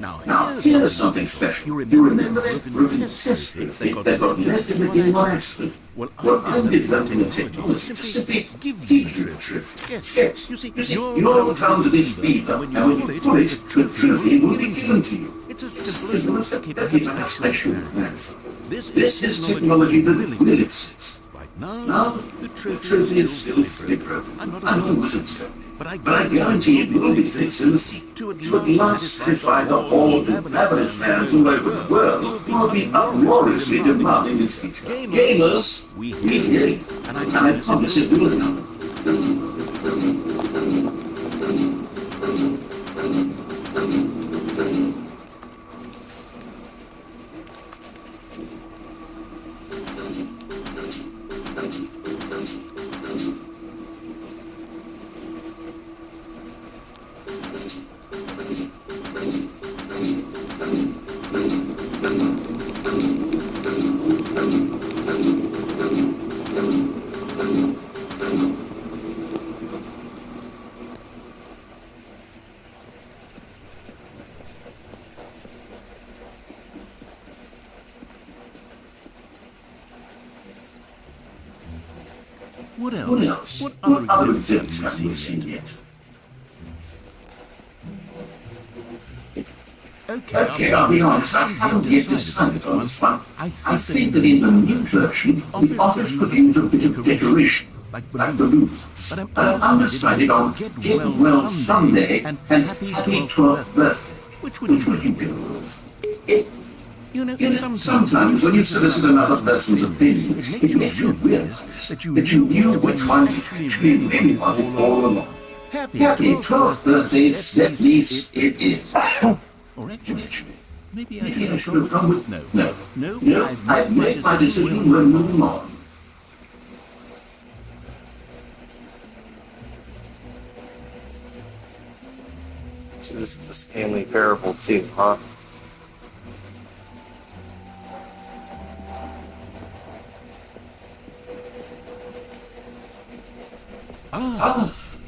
Now, here's something special. You remember that broken test that got left in the game by accident? Well, I'm developing a technology to simply give you the truth. Yes. You see, you'll come to this beaver, and when you pull it, the trophy will be given to you. It's as simple as keeping a special character. This is technology that really exists. Now, the trophy is still fully broken. I'm not a wizard, but I guarantee it will be fixed to at last satisfy the horde of ravenous fans all over the world who have been uproariously demanding this feature. Gamers, we hear you, and I promise it will happen. What else? What other exhibits have you seen yet? Okay, I'll be honest, I haven't yet decided on this one. I think that in the new version, the office could use a bit of decoration, like balloons. But I'm undecided on Get Well Someday and Happy 12th Birthday. Which would you go for? You know, sometimes when you solicit another person's opinion, it makes you realize that you knew which one you actually really wanted all along. Happy 12th birthday, at least it is. Or actually, maybe I should have gone with... No, I've made my decision, we're moving on. So this is the Stanley Parable too, huh?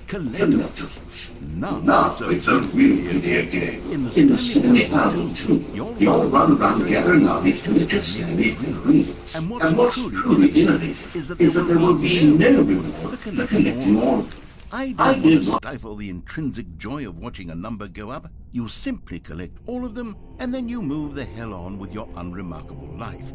Collectibles. Now it's a real video game. In the Stanley Parable too, you all run around together and now these two just Stanley reasons. And what's truly innovative is that there will be no reward for collecting all of them. I did not stifle the intrinsic joy of watching a number go up. You simply collect all of them, and then you move the hell on with your unremarkable life.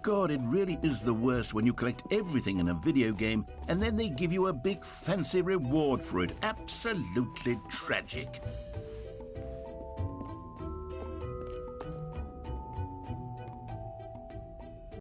God, it really is the worst when you collect everything in a video game and then they give you a big fancy reward for it. Absolutely tragic.